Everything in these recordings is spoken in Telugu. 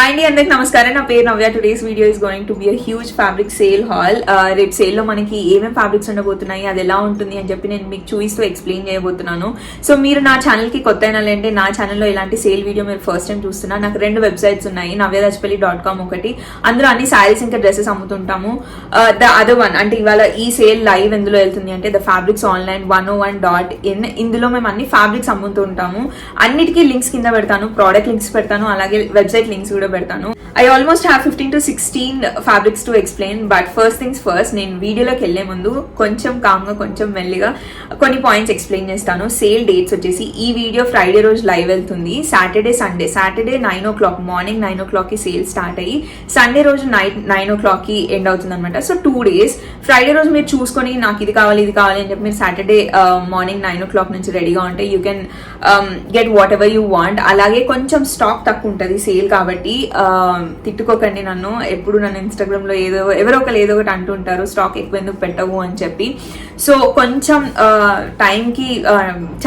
హాయ్ అండి, అందరికి నమస్కారం. నా పేరు Navya. Today's video is going to be a huge fabric sale haul. రేపు సేల్లో మనకి ఏమేమి ఫ్యాబ్రిక్స్ ఉండబోతున్నాయి, అది ఎలా ఉంటుంది అని చెప్పి నేను మీకు చూపిస్తూ ఎక్స్ప్లెయిన్ చేయబోతున్నాను. సో మీరు నా ఛానల్కి కొత్త అయినాలంటే నా ఛానల్లో ఇలాంటి సేల్ వీడియో మీరు ఫస్ట్ టైం చూస్తున్నా. నాకు 2 వెబ్సైట్స్ ఉన్నాయి, navyadachpalli.com ఒకటి, అందులో అన్ని శారీస్ ఇంకా డ్రెస్సెస్ అమ్ముతుంటాము. ద అదర్ వన్ అంటే ఇవాళ ఈ సేల్ లైవ్ ఎందులో వెళ్తుంది అంటే ద ఫ్యాబ్రిక్స్ ఆన్లైన్ 101.in. ఇందులో మేము అన్ని ఫ్యాబ్రిక్స్ అమ్ముతుంటాము. అన్నిటికీ లింక్స్ కింద పెడతాను, ప్రోడక్ట్ లింక్స్ పెడతాను, అలాగే వెబ్సైట్ లింక్స్ కూడా పెడతాను. I almost have 15 to 16 fabrics to explain. But first things first, నేను వీడియోలోకి వెళ్లే ముందు కొంచెం కామ్గా కొంచెం మెల్లిగా కొన్ని పాయింట్స్ ఎక్స్ప్లెయిన్ చేస్తాను. సేల్ డేట్స్ వచ్చేసి ఈ వీడియో ఫ్రైడే రోజు లైవ్ వెళ్తుంది. సాటర్డే 9 o'clock మార్నింగ్ 9 o'clockకి సేల్ స్టార్ట్ అయ్యి సండే రోజు నైట్ 9 o'clockకి ఎండ్ అవుతుంది అనమాట. So 2 days. ఫ్రైడే రోజు మీరు చూసుకొని నాకు ఇది కావాలి అని చెప్పి మీరు సాటర్డే మార్నింగ్ 9 o'clock నుంచి రెడీగా ఉంటే you can get what ever you want. అలాగే కొంచెం స్టాక్ తక్కువ ఉంటుంది సేల్ కాబట్టి తిట్టుకోకండి నన్ను. ఎప్పుడు నన్ను ఇన్స్టాగ్రామ్ లో ఎవరో ఒకటి అంటుంటారు స్టాక్ ఎక్కువ ఎందుకు పెట్టవు అని చెప్పి. సో కొంచెం టైంకి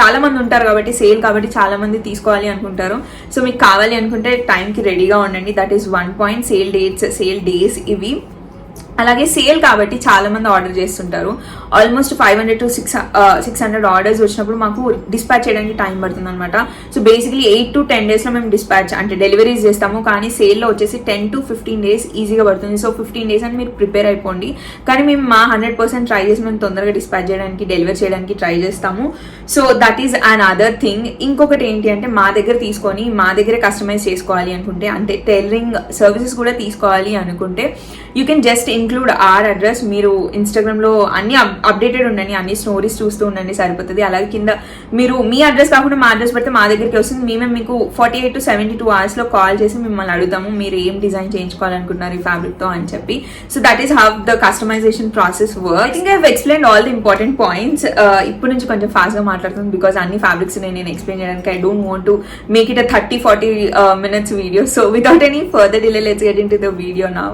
చాలా మంది ఉంటారు కాబట్టి సేల్ కాబట్టి చాలా మంది తీసుకోవాలి అనుకుంటారు. సో మీకు కావాలి అనుకుంటే టైంకి రెడీగా ఉండండి. That is 1 point. Sale dates, sale days ఇవి. అలాగే సేల్ కాబట్టి చాలా మంది ఆర్డర్ చేస్తుంటారు. ఆల్మోస్ట్ 500 to 600 ఆర్డర్స్ వచ్చినప్పుడు మాకు డిస్పాచ్ చేయడానికి టైం పడుతుంది అనమాట. సో బేసిక్లీ 8 to 10 days లో మేము డిస్పాచ్ అంటే డెలివరీస్ చేస్తాము. కానీ సేల్లో వచ్చేసి 10 to 15 days ఈజీగా పడుతుంది. సో 15 days అని మీరు ప్రిపేర్ అయిపోండి. కానీ మేము మా 100% ట్రై చేసి మేము తొందరగా డిస్పాచ్ చేయడానికి, డెలివర్ చేయడానికి ట్రై చేస్తాము. So that is an other thing. ఇంకొకటి ఏంటి అంటే మా దగ్గర తీసుకొని మా దగ్గరే కస్టమైజ్ చేసుకోవాలి అనుకుంటే, అంటే టైలరింగ్ సర్వీసెస్ కూడా తీసుకోవాలి అనుకుంటే you can just include our address. మీరు ఇన్స్టాగ్రామ్లో అన్ని అప్డేటెడ్ ఉండండి, అన్ని స్టోరీస్ చూస్తూ ఉండండి, సరిపోతుంది. అలాగే కింద మీరు మీ అడ్రస్ కాకుండా మా అడ్రస్ పెడితే మా దగ్గరికి వస్తుంది. మేమే మీకు 48 to 72 hours లో కాల్ చేసి మిమ్మల్ని అడుగుతాము మీరు ఏం డిజైన్ చేయించుకోవాలనుకుంటున్నారు ఈ ఫ్యాబ్రిక్ తో అని చెప్పి. So that is how the customization process work. I think I have explained all the important points. ఇప్పుడు నుంచి కొంచెం ఫాస్ట్ గా మాట్లాడుతుంది బికాస్ అన్ని ఫ్యాబ్రిక్స్ నేను ఎక్స్ప్లెయిన్ చేయడానికి I don't want to make it 30-40 minutes video. So without any further delay let's get into the video now.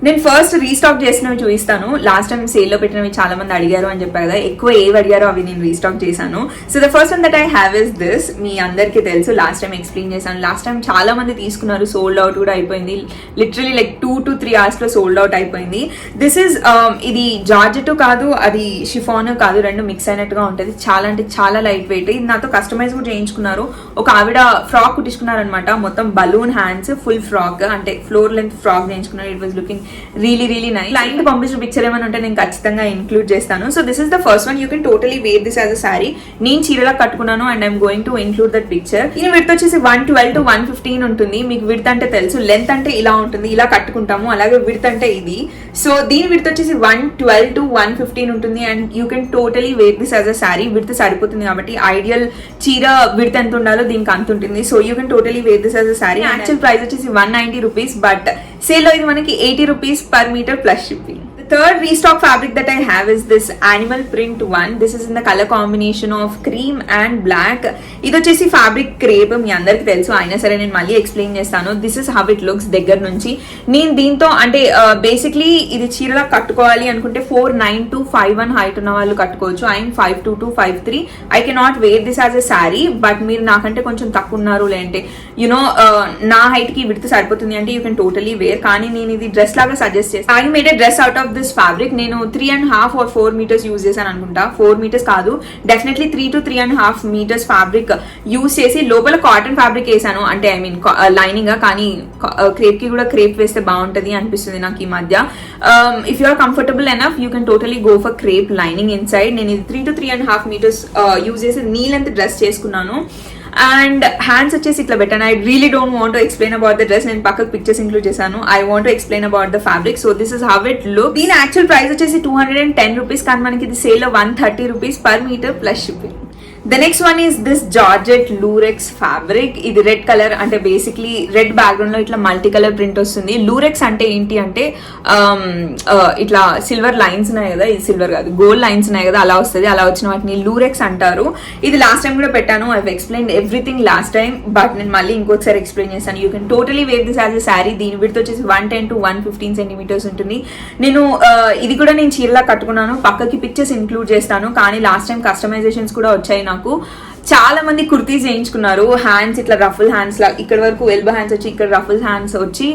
నేను ఫస్ట్ రీస్టాక్ చేసినవి చూపిస్తాను. లాస్ట్ టైం సేల్లో పెట్టినవి చాలా మంది అడిగారు అని చెప్పారు కదా, ఎక్కువ ఏవి అడిగారో అవి నేను రీస్టాక్ చేశాను. So the first one that I have is this. మీ అందరికీ తెలుసు, లాస్ట్ టైం ఎక్స్ప్లెయిన్ చేశాను. లాస్ట్ టైం చాలా మంది తీసుకున్నారు, సోల్డ్ అవుట్ కూడా అయిపోయింది. లిటరలీ లైక్ 2 to 3 hours లో సోల్డ్ అవుట్ అయిపోయింది. దిస్ ఇస్ ఇది జార్జెట్ కాదు, అది షిఫాన్ కాదు, రెండు మిక్స్ అయినట్టుగా ఉంటుంది. చాలా అంటే చాలా లైట్ వెయిట్. ఇది నాతో కస్టమైజ్ కూడా చేయించుకున్నారు. ఒక ఆవిడ ఫ్రాక్ కుట్టించుకున్నారు అనమాట, మొత్తం బలూన్ హ్యాండ్స్, ఫుల్ ఫ్రాక్ అంటే ఫ్లోర్ లెంత్ ఫ్రాక్ చేయించుకున్నారు. It was looking really nice. Client పంపించిన పిక్చర్ ఏమైనా ఉంటే నేను ఖచ్చితంగా ఇంక్లూడ్ చేస్తాను. So this is the first one. You can totally wear this as a sari. నేను చీరలా కట్టుకున్నాను and I'm going to include that picture. దీని విడ్త్ వచ్చేసి 112 to 115 ఉంటుంది. మీకు విడ్త్ అంటే తెలుసు, లెంత్ అంటే ఇలా ఉంటుంది, ఇలా కట్టుకుంటాము. అలాగే విడ్త్ అంటే ఇది. సో దీని విడ్త్ వచ్చేసి 112 to 115 ఉంటుంది and you can totally wear this as a sari. Width సరిపోతుంది కాబట్టి ఐడియల్ చీర విడ్త్ ఎంత ఉండాలో దీనికి అంత ఉంటుంది. So you can totally wear this as a sari. Actual price వచ్చేసి 190 rupees, బట్ సేల్లో ఇది మనకి 80 rupees per meter plus shipping. The third restock fabric that I have is this animal print one. This is in the color combination of cream and black. ఇది వచ్చేసి ఫ్యాబ్రిక్ క్రేప్, మీ అందరికి తెలుసు, అయినా సరే నేను మళ్ళీ ఎక్స్ప్లెయిన్ చేస్తాను. This is how it looks దగ్గర నుంచి. నేను దీంతో అంటే బేసిక్లీ ఇది చీరలా కట్టుకోవాలి అనుకుంటే 4'9" to 5'1" హైట్ ఉన్న వాళ్ళు కట్టుకోవచ్చు. I'm 5'2" to 5'3". I cannot wear this as a sari. But మీరు నాకంటే కొంచెం తక్కువ ఉన్నారు, లేదంటే యునో నా హైట్ కి విడ్త్ సరిపోతుంది అంటే యూ కెన్ టోటలీ వేర్. కానీ నేను ఇది డ్రెస్ లాగా సజెస్ట్ చేస్తాను. I made a dress out of this fabric. నేను 3.5 or 4 meters యూజ్ చేశాను అనుకుంటా. 4 meters కాదు, definitely 3 to 3.5 meters fabric use చేసి లోపల కాటన్ ఫ్యాబ్రిక్ వేసాను. అంటే ఐ మీన్ లైనింగ్, కానీ క్రేప్ కి కూడా క్రేప్ వేస్తే బాగుంటది అనిపిస్తుంది నాకు ఈ మధ్య. If you are comfortable enough you can totally go for crepe lining inside. నేను ఇది 3 to 3.5 meters యూజ్ చేసి నీ లెంత్ డ్రెస్ చేసుకున్నాను. అండ్ హ్యాండ్స్ వచ్చేసి ఇట్లా పెట్టాను. I really don't want to explain about the dress. నేను పక్కకు పిక్చర్స్ ఇంక్లూడ్ చేశాను. I want to explain about the fabric. So this is how it look. దీని యాక్చువల్ ప్రైస్ వచ్చేసి 210 rupees, కానీ మనకి ఇది సేల్ లో 130 rupees per meter plus shipping. The next one is this Georgette Lurex fabric. ఇది రెడ్ కలర్, అంటే బేసిక్లీ రెడ్ బ్యాక్గ్రౌండ్ లో ఇట్లా మల్టీ కలర్ ప్రింట్ వస్తుంది. లూరెక్స్ అంటే ఏంటి అంటే ఇట్లా సిల్వర్ లైన్స్ ఉన్నాయి కదా, ఇది సిల్వర్ కాదు గోల్డ్ లైన్స్ ఉన్నాయి కదా, అలా వస్తుంది. అలా వచ్చిన వాటిని లూరెక్స్ అంటారు. ఇది లాస్ట్ టైం కూడా పెట్టాను. I explain everything last time, but నేను మళ్ళీ ఇంకొకసారి ఎక్స్ప్లెయిన్ చేస్తాను. You can totally wear this as a sari. దీని విడ్త్ వచ్చేసి 110 to 115 centimeters ఉంటుంది. నేను ఇది కూడా నేను చీరలా కట్టుకున్నాను. పక్కకి పిక్చర్స్ ఇంక్లూడ్ చేస్తాను. కానీ లాస్ట్ టైం కస్టమైజేషన్స్ కూడా వచ్చాయి నాకు. చాలా మంది కుర్తీస్ చేయించుకున్నారు, హ్యాండ్స్ ఇట్లా రఫుల్ హ్యాండ్స్ లా, ఇక్కడ వరకు ఎల్బో హ్యాండ్స్ వచ్చి ఇక్కడ రఫుల్ హ్యాండ్స్ వచ్చి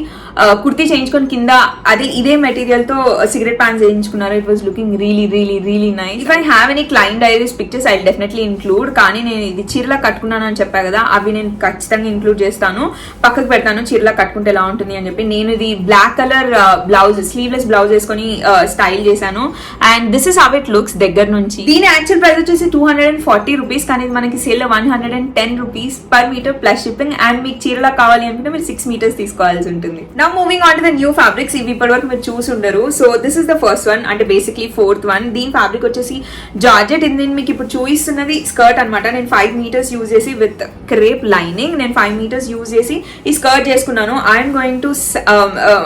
కుర్తీ చేయించుకొని కింద అది ఇదే మెటీరియల్ తో సిగరెట్ ప్యాంట్స్ చేయించుకున్నారు. It was looking really really really nice. If I have any client diaries pictures I definitely include. కానీ నేను ఇది చీరలా కట్టుకున్నాను అని చెప్పా కదా, అవి నేను ఖచ్చితంగా ఇంక్లూడ్ చేస్తాను, పక్కకు పెడతాను చీరలా కట్టుకుంటే ఎలా ఉంటుంది అని చెప్పి. నేను ఇది black colour blouse, sleeveless blouse వేసుకొని స్టైల్ చేశాను. And this is how it looks దగ్గర నుంచి. దీని యాక్చువల్ ప్రైస్ వచ్చేసి 240 రూపీస్, కానీ ఇది మనకి సేల్ లో 110 rupees per metre plus shipping. And మీకు చీరలా కావాలి అనుకుంటే మీరు 6 మీటర్స్ తీసుకోవాల్సి ఉంటుంది. Now moving on to the new fabrics. ఇవి ఇప్పటి వరకు మీరు చూసి ఉండరు. So this is the first one, అంటే బేసిక్లీ ఫోర్త్ వన్. దీని ఫ్యాబ్రిక్ వచ్చేసి జార్జెట్. ఇది నేను మీకు ఇప్పుడు చూపిస్తున్నది స్కర్ట్ అనమాట. నేను 5 మీటర్స్ యూజ్ చేసి విత్ క్రేప్ లైనింగ్ నేను 5 మీటర్స్ యూజ్ చేసి ఈ స్కర్ట్ చేసుకున్నాను. ఐఎమ్ గోయింగ్ టు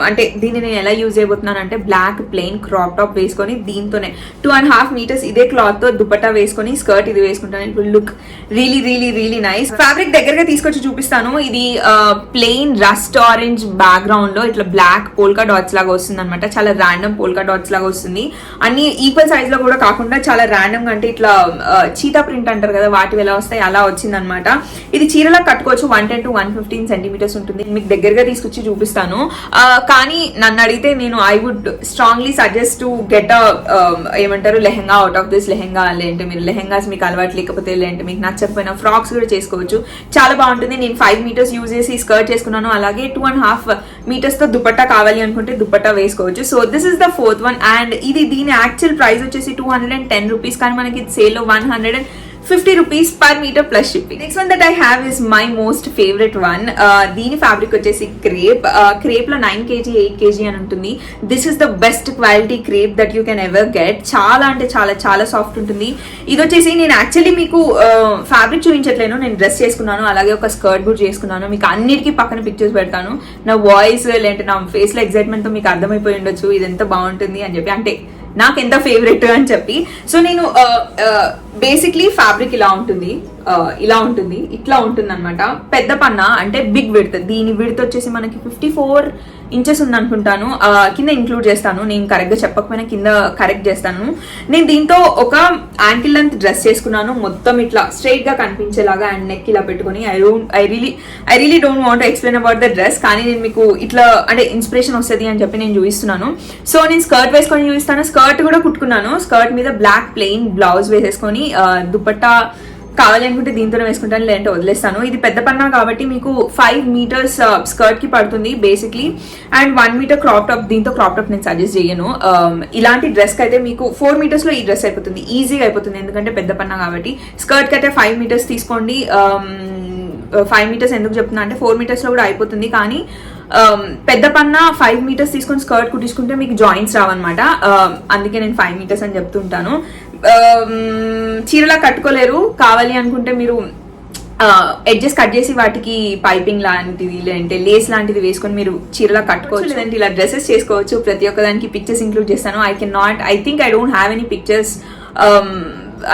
అంటే దీన్ని నేను ఎలా యూజ్ చేయబోతున్నాను అంటే బ్లాక్ ప్లెయిన్ క్రాప్ టాప్ వేసుకొని దీంతోనే 2.5 మీటర్స్ ఇదే క్లాత్ తో దుపట్టా వేసుకొని స్కర్ట్ ఇది వేసుకుంటాను. It will look really really really nice. Fabric దగ్గరగా తీసుకొచ్చి చూపిస్తాను. ఇది ప్లెయిన్ రస్ట్ ఆరెంజ్ బ్యాక్గ్రౌండ్ లో ఇట్లా బ్లాక్ పోల్కా డాట్స్ లాగా వస్తుంది అనమాట. చాలా ర్యాండమ్ పోల్కా డాట్స్ లాగా వస్తుంది. అన్ని ఈక్వల్ సైజ్ లో కూడా కాకుండా చాలా ర్యాండమ్ గా, అంటే ఇట్లా చీతా ప్రింట్ అంటారు కదా, వాటి ఎలా వస్తాయి అలా వచ్చింది అనమాట. ఇది చీరలా కట్టుకోవచ్చు. 110 to 115 సెంటీమీటర్స్ ఉంటుంది. మీకు దగ్గరగా తీసుకొచ్చి చూపిస్తాను. కానీ నన్ను అడిగితే నేను I would strongly suggest to get ఏమంటారు lehenga out of this. Lehenga లేదంటే మీరు లెహెంగాస్ మీకు అలవాటు లేకపోతే లేదంటే మీకు నచ్చకపోయినా ఫ్రాక్స్ కూడా చేసుకోవచ్చు, చాలా బాగుంటుంది. నేను 5 మీటర్స్ యూజ్ చేసి స్కర్ట్ చేసుకున్నాను. అలాగే 2.5 మీటర్స్ తో దుపట్టా కావాలి అనుకుంటే దుపట్టా వేసుకోవచ్చు. So this is the fourth one. And ఇది దీని యాక్చువల్ ప్రైస్ వచ్చేసి 210 రూపీస్, కానీ మనకి సేల్ లో 150 rupees per metre plus shipping. Next one that I have is my most favourite one. దీని ఫ్యాబ్రిక్ వచ్చేసి క్రేప్. క్రేప్ లో 9 kg 8 kg అని ఉంటుంది. This is the best quality crepe that you can ever get. చాలా అంటే చాలా చాలా సాఫ్ట్ ఉంటుంది. ఇది వచ్చేసి నేను యాక్చువల్లీ మీకు ఫ్యాబ్రిక్ చూపించట్లేను, నేను డ్రెస్ చేసుకున్నాను, అలాగే ఒక స్కర్ట్ కూడా చేసుకున్నాను. మీకు అన్నిటికీ పక్కన పిక్చర్స్ పెడతాను. నా వాయిస్ లేదంటే నా ఫేస్ లో ఎక్సైట్మెంట్ తో మీకు అర్థమైపోయి ఉండొచ్చు ఇది ఎంత బాగుంటుంది అని చెప్పి, అంటే నాకు ఎంత ఫేవరెట్ అని చెప్పి. సో నేను బేసిక్లీ ఫ్యాబ్రిక్ ఇలా ఉంటుంది, ఇలా ఉంటుంది, ఇట్లా ఉంటుంది అనమాట. పెద్ద పన్న అంటే బిగ్ విడ్త్. దీని విడ్త్ వచ్చేసి మనకి 54 ఇంచెస్ ఉంది అనుకుంటాను. కింద ఇంక్లూడ్ చేస్తాను, నేను కరెక్ట్ గా చెప్పకపోయినా కింద కరెక్ట్ చేస్తాను. నేను దీంతో ఒక యాంకిల్ లెంత్ డ్రెస్ చేసుకున్నాను, మొత్తం ఇట్లా స్ట్రైట్ గా కనిపించేలాగా అండ్ నెక్ ఇలా పెట్టుకుని. I really don't want to explain about the dress, కానీ నేను మీకు ఇట్లా అంటే ఇన్స్పిరేషన్ వస్తుంది అని చెప్పి నేను చూపిస్తున్నాను. సో నేను స్కర్ట్ వేసుకొని చూపిస్తాను. స్కర్ట్ కూడా కుట్టుకున్నాను. స్కర్ట్ మీద బ్లాక్ ప్లెయిన్ బ్లౌజ్ వేసేసుకొని దుపట్టా కావాలి అనుకుంటే దీంతోనే వేసుకుంటాను, లేదంటే వదిలేస్తాను. ఇది పెద్ద పన్నా కాబట్టి మీకు 5 మీటర్స్ స్కర్ట్ కి పడుతుంది basically. And 1 metre crop top. దీంతో క్రాప్ టాప్ నేను సజెస్ట్ చేయను. ఇలాంటి డ్రెస్ కి అయితే మీకు 4 మీటర్స్ లో ఈ డ్రెస్ అయిపోతుంది, ఈజీగా అయిపోతుంది, ఎందుకంటే పెద్ద పన్నా కాబట్టి. స్కర్ట్ కి అయితే 5 మీటర్స్ తీసుకోండి. 5 మీటర్స్ ఎందుకు చెప్తున్నా అంటే 4 మీటర్స్ లో కూడా అయిపోతుంది, కానీ పెద్ద పన్నా 5 మీటర్స్ తీసుకొని స్కర్ట్ కుట్టించుకుంటే మీకు జాయింట్స్ రావన్నమాట. అందుకే నేను 5 మీటర్స్ అని చెప్తుంటాను. చీరలా కట్టుకోలేరు, కావాలి అనుకుంటే మీరు ఎడ్జెస్ కట్ చేసి వాటికి పైపింగ్ లాంటిది లేదంటే లేస్ లాంటిది వేసుకొని మీరు చీరలా కట్టుకోవచ్చు, లేదంటే ఇలా డ్రెస్సెస్ చేసుకోవచ్చు. ప్రతి ఒక్కదానికి పిక్చర్స్ ఇంక్లూడ్ చేస్తాను. I think I don't have any pictures.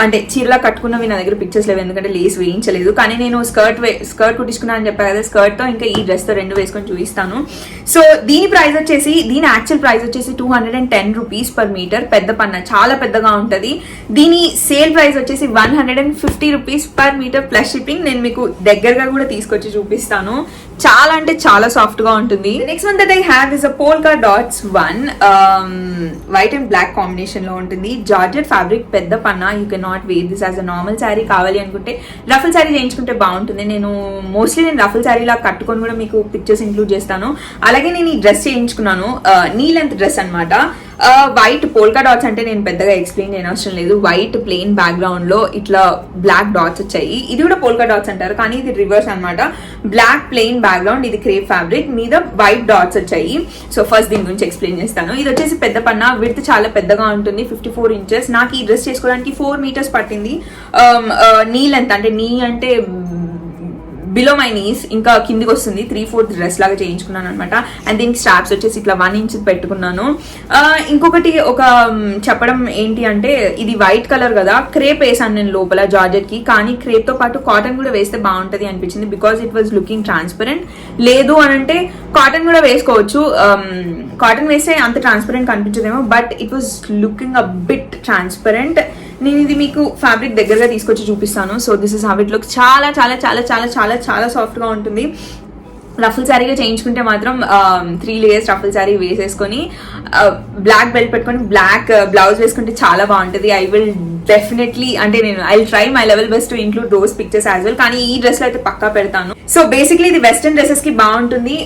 అంటే చీరలా కట్టుకున్నవి నా దగ్గర పిక్చర్స్ లేవు, ఎందుకంటే లేస్ వేయించలేదు. కానీ నేను స్కర్ట్ కుట్టించుకున్నా అని చెప్పా కదా, స్కర్ట్ తో ఇంకా ఈ డ్రెస్ తో 2 వేసుకొని చూపిస్తాను. సో దీని ప్రైస్ వచ్చేసి, దీని యాక్చువల్ ప్రైస్ వచ్చేసి 210 రూపీస్ పర్ మీటర్. పెద్ద పన్న చాలా పెద్దగా ఉంటది. దీని సేల్ ప్రైస్ వచ్చేసి 150 rupees per metre plus shipping. నేను మీకు దగ్గరగా కూడా తీసుకొచ్చి చూపిస్తాను. చాలా అంటే చాలా సాఫ్ట్ గా ఉంటుంది. Next one that I have is a polka dots one. White and black combination లో ఉంటుంది. జార్జెట్ ఫ్యాబ్రిక్, పెద్ద పన్నా. You can not wear this as a normal sari. కావాలి అనుకుంటే రఫుల్ శారీ చేయించుకుంటే బాగుంటుంది. నేను రఫుల్ శారీ లా కట్టుకొని కూడా మీకు పిక్చర్స్ ఇంక్లూడ్ చేస్తాను. అలాగే నేను ఈ డ్రెస్ చేయించుకున్నాను, నీ లెంత్ డ్రెస్ అనమాట. వైట్ పోల్కా డాట్స్ అంటే నేను పెద్దగా ఎక్స్ప్లెయిన్ చేయని అవసరం లేదు. వైట్ ప్లెయిన్ బ్యాక్గ్రౌండ్ లో ఇట్లా బ్లాక్ డాట్స్ వచ్చాయి. ఇది కూడా పోల్కా డాట్స్ అంటారు, కానీ ఇది రివర్స్ అనమాట. బ్లాక్ ప్లెయిన్ బ్యాక్గ్రౌండ్, ఇది క్రేప్ ఫ్యాబ్రిక్ మీద వైట్ డాట్స్ వచ్చాయి. సో ఫస్ట్ దీని గురించి ఎక్స్ప్లెయిన్ చేస్తాను. ఇది వచ్చేసి పెద్ద పన్నా. విడ్త్ చాలా పెద్దగా ఉంటుంది, 54 ఇంచెస్. నాకు ఈ డ్రెస్ చేసుకోవడానికి 4 మీటర్స్ పట్టింది. నీ లెంత్ అంటే నీ అంటే బిలో మై నీస్, ఇంకా కిందికి వస్తుంది. 3/4 డ్రెస్ లాగా చేయించుకున్నాను అనమాట. అండ్ దీనికి స్ట్రాప్స్ వచ్చేసి ఇట్లా 1 ఇంచ్ పెట్టుకున్నాను. ఇంకొకటి ఒక చెప్పడం ఏంటి అంటే, ఇది వైట్ కలర్ కదా, క్రేప్ వేసాను నేను లోపల జార్జెట్ కి, కానీ క్రేప్ తో పాటు కాటన్ కూడా వేస్తే బాగుంటది అనిపించింది, because it was looking transparent. లేదు అని అంటే కాటన్ కూడా వేసుకోవచ్చు. కాటన్ వేస్తే అంత ట్రాన్స్పరెంట్ కనిపించదేమో, but it was looking a bit transparent. నేను ఇది మీకు ఫ్యాబ్రిక్ దగ్గరగా తీసుకొచ్చి చూపిస్తాను. So this is how it looks. చాలా చాలా చాలా చాలా చాలా చాలా సాఫ్ట్గా ఉంటుంది. రఫుల్ శారీగా చేయించుకుంటే మాత్రం 3 లేయర్స్ రఫుల్ శారీ వేసేసుకొని బ్లాక్ బెల్ట్ పెట్టుకొని బ్లాక్ బ్లౌజ్ వేసుకుంటే చాలా బాగుంటుంది. ఐ విల్ డెఫినెట్లీ అంటే నేను I try my level best to include rose pictures as well. కానీ ఈ డ్రెస్ లో అయితే పక్కా పెడతాను. సో బేసిక్లీ ఇది వెస్టర్న్ డ్రెస్సెస్ కి బాగుంటుంది,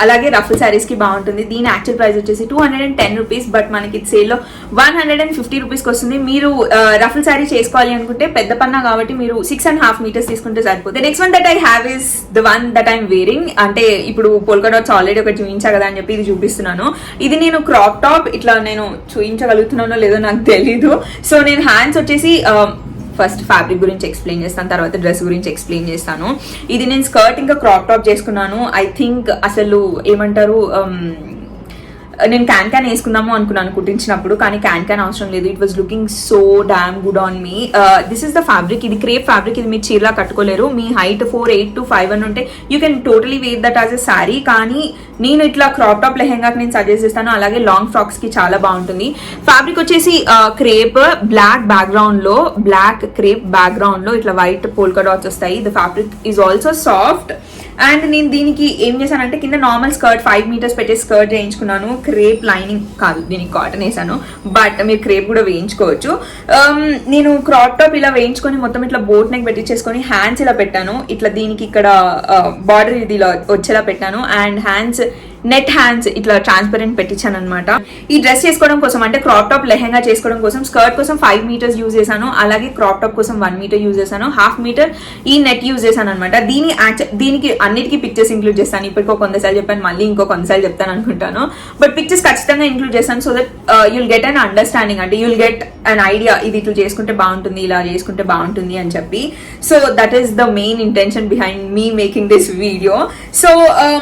అలాగే రఫుల్ శారీస్ కి బాగుంటుంది. దీని యాక్చువల్ ప్రైస్ వచ్చేసి 210 రూపీస్, బట్ మనకి సేల్ లో 150 రూపీస్కి వస్తుంది. మీరు రఫుల్ శారీ చేసుకోవాలి అనుకుంటే పెద్ద పన్నా కాబట్టి మీరు 6.5 మీటర్స్ తీసుకుంటే సరిపోతుంది. Next one that I have is the one that I'm wearing. అంటే ఇప్పుడు పోల్కా డాట్స్ ఆల్రెడీ ఒకటి చూపించా కదా అని చెప్పి ఇది చూపిస్తున్నాను. ఇది నేను క్రాప్ టాప్ ఇట్లా నేను చూపించగలుగుతున్నానో లేదో నాకు తెలీదు. సో నేను హ్యాండ్స్ వచ్చేసి ఫస్ట్ ఫ్యాబ్రిక్ గురించి ఎక్స్ప్లెయిన్ చేస్తాను, తర్వాత డ్రెస్ గురించి ఎక్స్ప్లెయిన్ చేస్తాను. ఇది నేను స్కర్ట్ ఇంకా క్రాప్ టాప్ చేసుకున్నాను. ఐ థింక్ అసలు ఏమంటారు, నేను క్యాన్ వేసుకుందాము అనుకున్నాను కుట్టించినప్పుడు, కానీ క్యాన్ అవసరం లేదు. It was looking so damn good on me. This is the fabric. ఇది క్రేప్ ఫ్యాబ్రిక్. ఇది మీరు చీరలా కట్టుకోలేరు. మీ హైట్ 4'8" to 5'1" ఉంటే you can totally wear that as a sari. కానీ నేను ఇట్లా క్రాప్ టాప్ లెహెంగాకి నేను సజెస్ట్ చేస్తాను, అలాగే లాంగ్ ఫ్రాక్స్ కి చాలా బాగుంటుంది. ఫ్యాబ్రిక్ వచ్చేసి క్రేప్, బ్లాక్ బ్యాక్గ్రౌండ్ లో, బ్లాక్ క్రేప్ బ్యాక్గ్రౌండ్ లో ఇట్లా వైట్ పోల్కా డాట్స్ వస్తాయి. The fabric is also soft. And నేను దీనికి ఏం చేశానంటే కింద నార్మల్ స్కర్ట్ 5 మీటర్స్ పెట్టే స్కర్ట్ చేయించుకున్నాను. క్రేప్ లైనింగ్ కాదు, దీనికి కాటన్ వేసాను, బట్ మీరు క్రేప్ కూడా వేయించుకోవచ్చు. నేను క్రాప్ టాప్ ఇలా వేయించుకొని మొత్తం ఇట్లా బోట్ నెక్ పెట్టించేసుకొని హ్యాండ్స్ ఇలా పెట్టాను. ఇట్లా దీనికి ఇక్కడ బార్డర్ ఇది ఇలా వచ్చేలా పెట్టాను. అండ్ హ్యాండ్స్ నెట్ హ్యాండ్స్ ఇట్లా ట్రాన్స్పరెంట్ పెట్టించాను అనమాట. ఈ డ్రెస్ చేసుకోవడం కోసం అంటే క్రాప్ టాప్ లెహెంగా చేసుకోవడం కోసం స్కర్ట్ కోసం 5 మీటర్స్ యూజ్ చేశాను, అలాగే క్రాప్ టాప్ కోసం 1 మీటర్ యూజ్ చేశాను, 1/2 మీటర్ ఈ నెట్ యూజ్ చేశాను అనమాట. దీనికి అన్నిటికీ పిక్చర్స్ ఇంక్లూడ్ చేస్తాను. ఇప్పటికో కొంతసార్లు చెప్పాను, మళ్ళీ ఇంకో కొంతసార్లు చెప్తాను అనుకుంటాను, బట్ పిక్చర్స్ ఖచ్చితంగా ఇంక్లూడ్ చేస్తాను. So that you'll get an understanding, అంటే యుల్ గెట్ అన్ ఐడియా ఇది ఇట్లా చేసుకుంటే బాగుంటుంది, ఇలా చేసుకుంటే బాగుంటుంది అని చెప్పి. So that is the main intention behind me making this video. So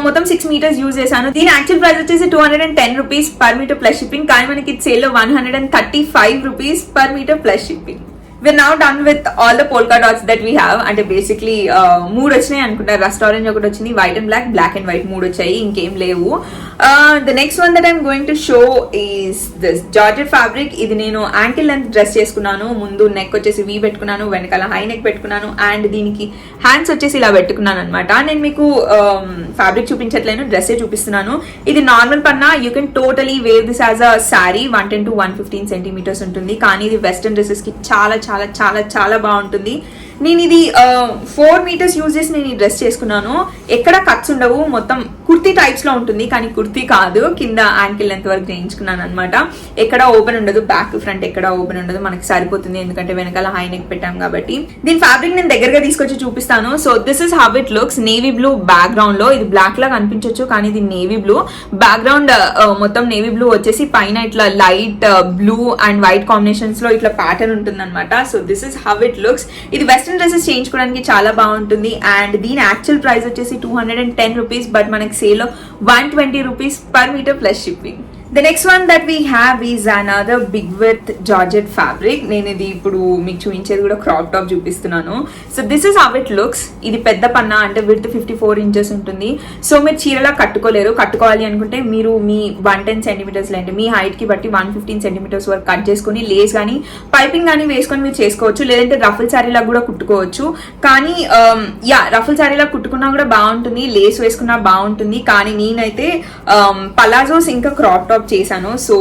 మొత్తం 6 మీటర్స్ యూజ్ చేశాను. దీని యాక్చువల్ ప్రైస్ వచ్చేసి 210 rupees per metre plus shipping, కానీ మనకి సేల్ లో 135 rupees per metre plus shipping. we're now done with all the polka dots that we have. అంటే బేసిక్లీ 3 వచ్చినాయి అనుకుంటా. రస్ట్ ఆరెంజ్ ఒకటి వచ్చింది, white and black, black and white 3 వచ్చాయి, ఇంకేం లేవు. The next one that I'm going to show is this georgette fabric. ఇది నేను యాంకిల్ లెంత్ డ్రెస్ చేసుకున్నాను. ముందు నెక్ వచ్చేసి వీ పెట్టుకున్నాను, వెనకాల హై నెక్ పెట్టుకున్నాను, అండ్ దీనికి హ్యాండ్స్ వచ్చేసి ఇలా పెట్టుకున్నాను అనమాట. నేను మీకు ఫ్యాబ్రిక్ చూపించట్లేను, డ్రెస్సే చూపిస్తున్నాను. ఇది నార్మల్ పన్నా, you can totally wear this as a sari. 110 to 115 centimetres ఉంటుంది, కానీ ఇది వెస్టర్న్ డ్రెస్సెస్ కి చాలా చాలా చాలా చాలా బాగుంటుంది. నేను ఇది 4 మీటర్స్ యూజ్ చేసి నేను ఈ డ్రెస్ చేసుకున్నాను. ఎక్కడ కట్స్ ఉండవు, మొత్తం కుర్తీ టైప్స్ లో ఉంటుంది, కానీ కుర్తీ కాదు, కింద యాంకిల్ లెంత్ వరకు చేయించుకున్నాను అనమాట. ఎక్కడ ఓపెన్ ఉండదు, బ్యాక్ ఫ్రంట్ ఎక్కడ ఓపెన్ ఉండదు, మనకి సరిపోతుంది ఎందుకంటే వెనకాల హై నెక్ పెట్టాం కాబట్టి. దీని ఫ్యాబ్రిక్ నేను దగ్గరగా తీసుకొచ్చి చూపిస్తాను. So this is how it looks. Navy blue background లో, ఇది బ్లాక్ లాగా అనిపించవచ్చు కానీ ఇది నేవీ బ్లూ బ్యాక్గ్రౌండ్. మొత్తం నేవీ బ్లూ వచ్చేసి పైన ఇట్లా light blue and white combinations లో ఇట్లా ప్యాటర్న్ ఉంటుంది అనమాట. So this is how it looks. ఇది వెస్టర్న్ డ్రెస్సెస్ చేయించుకోవడానికి చాలా బాగుంటుంది. అండ్ దీని యాక్చువల్ ప్రైస్ వచ్చేసి 210 రూపీస్, బట్ మనకి సేల్ లో 120 rupees per metre plus shipping. The next one that we have is another big width Georgette fabric. నేను ఇది ఇప్పుడు మీకు చూపించేది కూడా క్రాప్ టాప్ చూపిస్తున్నాను. So this is how it looks. ఇది పెద్ద పన్నా, అంటే విడ్త్ 54 ఇంచెస్ ఉంటుంది. సో మీరు చీరలా కట్టుకోలేరు. కట్టుకోవాలి అనుకుంటే మీరు మీ 110 సెంటీమీటర్స్ అంటే మీ హైట్ కి బట్టి 115 సెంటీమీటర్స్ వరకు కట్ చేసుకుని లేస్ కానీ పైపింగ్ కానీ వేసుకొని మీరు చేసుకోవచ్చు, లేదంటే రఫుల్ శారీలా కూడా కుట్టుకోవచ్చు. కానీ రఫుల్ శారీలా కుట్టుకున్నా కూడా బాగుంటుంది, లేస్ వేసుకున్నా బాగుంటుంది. కానీ నేనైతే పలాజోస్ ఇంకా క్రాప్ టాప్ చేశాను. So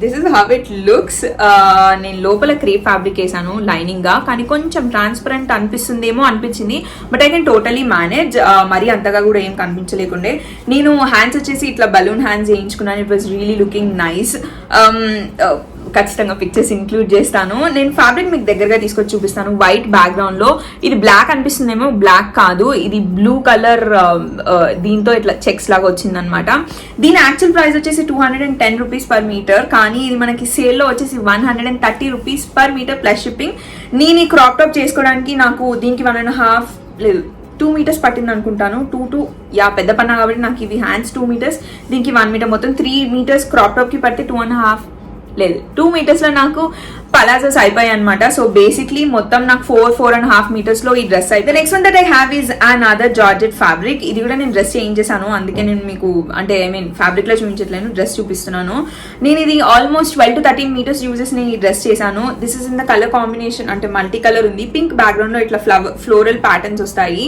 this is how it looks. నేను లోపల క్రేప్ ఫ్యాబ్రిక్ వేసాను లైనింగ్ గా, కానీ కొంచెం ట్రాన్స్పరెంట్ అనిపిస్తుందేమో అనిపించింది, but I can totally manage. మరీ అంతగా కూడా ఏం కనిపించలేకుండే. నేను హ్యాండ్స్ వచ్చేసి ఇట్లా బలూన్ హ్యాండ్స్ వేయించుకున్నాను. It was really looking nice. ఖచ్చితంగా పిక్చర్స్ ఇంక్లూడ్ చేస్తాను. నేను ఫ్యాబ్రిక్ మీకు దగ్గరగా తీసుకొచ్చి చూపిస్తాను. వైట్ బ్యాక్గ్రౌండ్ లో ఇది బ్లాక్ అనిపిస్తుందేమో, బ్లాక్ కాదు, ఇది బ్లూ కలర్ దీంతో ఇట్లా చెక్స్ లాగా వచ్చిందనమాట. దీని యాక్చువల్ ప్రైస్ వచ్చేసి 210 రూపీస్ పర్ మీటర్, కానీ ఇది మనకి సేల్ లో వచ్చేసి 130 rupees per metre plus shipping. నేను ఈ క్రాప్ టాప్ చేసుకోవడానికి నాకు దీనికి 1.5 లేదు 2 మీటర్స్ పట్టింది అనుకుంటాను. 2 పెద్ద పన్నా కాబట్టి నాకు ఇవి హ్యాండ్స్ 2 మీటర్స్, దీనికి 1 మీటర్, మొత్తం 3 మీటర్స్ క్రాప్ టాప్ కి పడితే 2.5 లేదు 2 meters లో నాకు పలాజోస్ అయిపోయాయి అనమాట. సో బేసిక్లీ మొత్తం నాకు 4.5 meters లో ఈ డ్రెస్ అయితే. Next one that I have is an other georgette fabric. ఇది కూడా నేను డ్రెస్ చేంజ్ చేశాను, అందుకే నేను మీకు అంటే ఐ మీన్ ఫ్యాబ్రిక్ లో చూపించట్లేను, డ్రెస్ చూపిస్తున్నాను. నేను ఇది ఆల్మోస్ట్ 12 to 13 meters యూజెస్ నేను ఈ డ్రెస్ చేశాను. This is in the colour combination, అంటే మల్టీ కలర్ ఉంది. పింక్ బ్యాక్గ్రౌండ్ లో ఇట్లా ఫ్లోరల్ ప్యాటర్న్స్ వస్తాయి.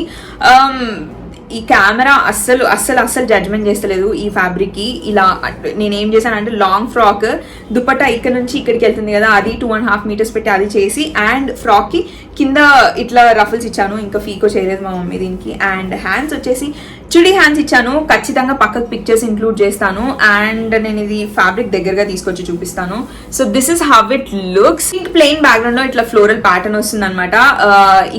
ఈ కెమెరా అస్సలు జడ్జ్మెంట్ చేస్తలేదు ఈ ఫ్యాబ్రిక్ కి. ఇలా నేను ఏం చేశాను అంటే లాంగ్ ఫ్రాక్ దుపట్టా ఇక్కడ నుంచి ఇక్కడికి వెళ్తుంది కదా, అది 2.5 meters పెట్టి అది చేసి, అండ్ ఫ్రాక్ కి కింద ఇట్లా రఫల్స్ ఇచ్చాను. ఇంకా ఫీకో చేయలేదు మా మమ్మీ దీనికి. అండ్ హ్యాండ్స్ వచ్చేసి చుడీ హ్యాండ్స్ ఇచ్చాను. ఖచ్చితంగా పక్కకు పిక్చర్స్ ఇంక్లూడ్ చేస్తాను. అండ్ నేను ఇది ఫ్యాబ్రిక్ దగ్గరగా తీసుకొచ్చి చూపిస్తాను. So this is how it looks. Plain background లో ఇట్లా ఫ్లోరల్ ప్యాటర్న్ వస్తుంది అనమాట.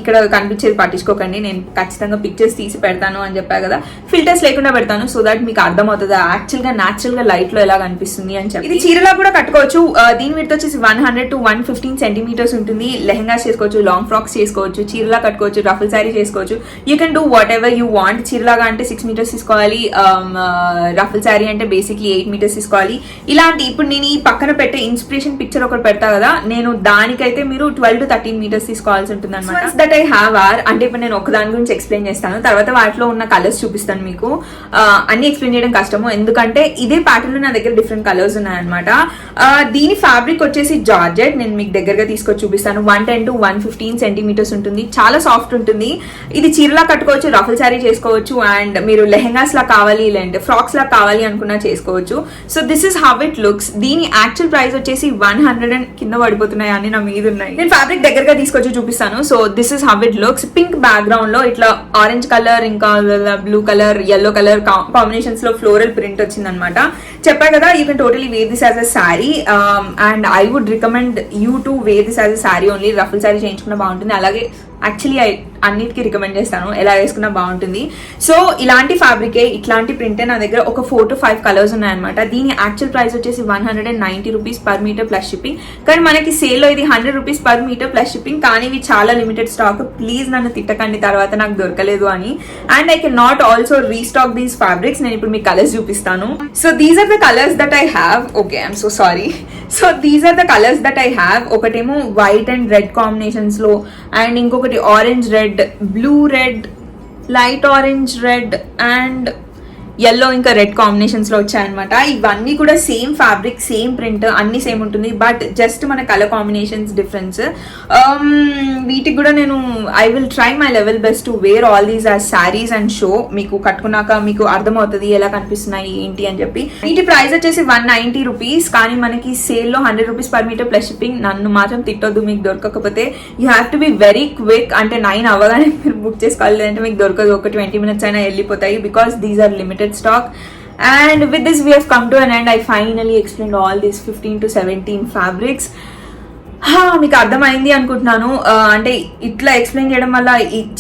ఇక్కడ కనిపించేది పట్టించుకోకండి, నేను ఖచ్చితంగా పిక్చర్స్ తీసి పెడతాను అని చెప్పా కదా, ఫిల్టర్స్ లేకుండా పెడతాను సో దట్ మీకు అర్థమవుతుంది యాక్చువల్ గా న్యాచురల్ గా లైట్ లో ఎలా కనిపిస్తుంది అని చెప్పి. ఇది చీరలా కూడా కట్టుకోవచ్చు. దీని విడ్త్ వచ్చేసి 100 to 115 centimeters ఉంటుంది. లెహంగాస్ చేసుకోవచ్చు, లాంగ్ ఫ్రాక్స్ చేసుకోవచ్చు, చీరలా కట్టుకోవచ్చు, రఫల్ శారీ చేసుకోవచ్చు. You can do whatever you want. చీరలాగా అంటే 6 meters తీసుకోవాలి, రఫల్ శారీ అంటే బేసిక్లీ 8 meters తీసుకోవాలి. ఇలాంటి ఇప్పుడు నేను ఈ పక్కన పెట్టే ఇన్స్పిరేషన్ పిక్చర్ ఒకటి పెడతా కదా, నేను దానికైతే మీరు 12 to 13 meters తీసుకోవాల్సి ఉంటుంది అనమాట. దట్ ఐ హ్యావ్ ఆర్ అంటే ఇప్పుడు నేను ఒక దాని గురించి ఎక్స్ప్లెయిన్ చేస్తాను, తర్వాత వాటిలో ఉన్న కలర్స్ చూపిస్తాను మీకు. అన్ని ఎక్స్ప్లెయిన్ చేయడం కష్టము, ఎందుకంటే ఇదే ప్యాటర్న్ లో నా దగ్గర డిఫరెంట్ కలర్స్ ఉన్నాయన్నమాట. దీని ఫ్యాబ్రిక్ వచ్చేసి జార్జెట్. నేను మీకు దగ్గరగా తీసుకొచ్చి చూపిస్తాను. 110 to 115 centimeters ఉంటుంది. చాలా సాఫ్ట్ ఉంటుంది. ఇది చీరలా కట్టుకోవచ్చు, రఫల్ శారీ చేసుకోవచ్చు, అండ్ మీరు లెహెంగాస్ లా కావాలి లేదంటే ఫ్రాక్స్ లా కావాలి అనుకున్నా చేసుకోవచ్చు. So this is how it looks. దీని యాక్చువల్ ప్రైస్ వచ్చేసి 100 కింద పడిపోతున్నాయి అని నా మీద ఉన్నాయి. నేను ఫ్యాబ్రిక్ దగ్గరగా తీసుకొచ్చి చూపిస్తాను. So this is how it looks. Pink background లో ఇట్లా ఆరెంజ్ కలర్, ఇంకా blue colour, yellow colour combinations లో ఫ్లోరల్ ప్రింట్ వచ్చింది అనమాట. చెప్పా కదా, you can totally wear this as a sari, and I would recommend you to wear this as a sari only. Ruffle sari చేయించుకున్న బాగుంటుంది. అలాగే యాక్చువల్లీ అన్నిటికీ రికమెండ్ చేస్తాను, ఎలా వేసుకున్నా బాగుంటుంది. సో ఇలాంటి ఫ్యాబ్రికే, ఇట్లాంటి ప్రింటే నా దగ్గర ఒక 4 to 5 కలర్స్ ఉన్నాయన్నమాట. దీని యాక్చువల్ ప్రైస్ వచ్చేసి 190 rupees per meter plus shipping. కానీ మనకి సేల్లో ఇది 100 rupees per meter plus shipping. కానీ ఇవి చాలా లిమిటెడ్ స్టాక్. ప్లీజ్ నన్ను తిట్టకండి తర్వాత నాకు దొరకలేదు అని. And I can not also restock these fabrics. నేను ఇప్పుడు మీకు కలర్స్ చూపిస్తాను. So these are the colours that I have. Okay, I'm so sorry. So these are the colours that I have. ఒకటేమో వైట్ అండ్ రెడ్ కాంబినేషన్స్ లో, అండ్ ఇంకొకటి orange red, blue red, light orange red, and yellow ఇంకా రెడ్ కాంబినేషన్స్ లో వచ్చాయన్నమాట. ఇవన్నీ కూడా సేమ్ ఫ్యాబ్రిక్, సేమ్ ప్రింట్, అన్ని సేమ్ ఉంటుంది. బట్ జస్ట్ మన కలర్ కాంబినేషన్స్ డిఫరెన్స్. వీటికి కూడా నేను I will try my level best to wear all these as saris and show. మీకు కట్టుకున్నాక మీకు అర్థమవుతుంది ఎలా కనిపిస్తున్నాయి ఏంటి అని చెప్పి. వీటి ప్రైస్ వచ్చేసి 190 rupees. కానీ మనకి సేల్ లో 100 rupees per meter plus shipping. నన్ను మాత్రం తిట్టొద్దు మీకు దొరకకపోతే. You have to be very quick. అంటే 9 అవ్వగానే మీరు బుక్ చేసుకోవాలి, లేదంటే మీకు దొరకదు. ఒక 20 minutes అయినా వెళ్ళిపోతాయి, because these are limited stock. And with this we have come to an end. I finally explained all these 15 to 17 fabrics. మీకు అర్థమైంది అనుకుంటున్నాను. అంటే ఇట్లా ఎక్స్ప్లెయిన్ చేయడం వల్ల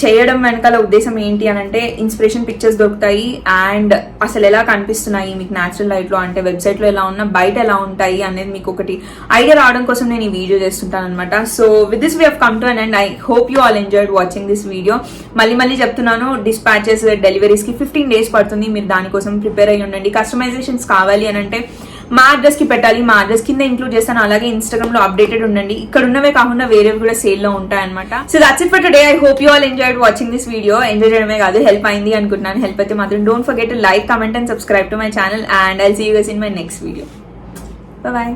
చేయడం వెనకాల ఉద్దేశం ఏంటి అని అంటే, ఇన్స్పిరేషన్ పిక్చర్స్ దొరుకుతాయి, అండ్ అసలు ఎలా కనిపిస్తున్నాయి మీకు న్యాచురల్ లైట్ లో, అంటే వెబ్సైట్ లో ఎలా ఉన్నా బయట ఎలా ఉంటాయి అనేది మీకు ఒకటి ఐడియా రావడం కోసం నేను ఈ వీడియో చేస్తుంటాను అనమాట. So with this we have come to an end. I hope you all enjoyed watching this video. మళ్ళీ చెప్తున్నాను, డిస్పాచెస్ డెలివరీస్ కి 15 days పడుతుంది. మీరు దానికోసం ప్రిపేర్ అయ్యి ఉండండి. కస్టమైజేషన్స్ కావాలి అని అంటే మా అడ్రస్ కి పెట్టాలి, మా అడ్రస్ కింద ఇంక్లూడ్ చేస్తాను. అలాగే ఇన్స్టాగ్రామ్ లో అప్డేటెడ్ ఉండండి. ఇక్కడ ఉన్నవే కాకుండా వేరేవి కూడా సేల్ లో ఉంటాయన్నమాట. So that's it for today. I hope you all enjoyed watching this video. Enjoy చేయడమే కాదు, హెల్ప్ అయింది అనుకుంటున్నాను. హెల్ప్ అయితే మాత్రం don't forget to like, comment and subscribe to my channel. And I'll see you guys in my next video. By.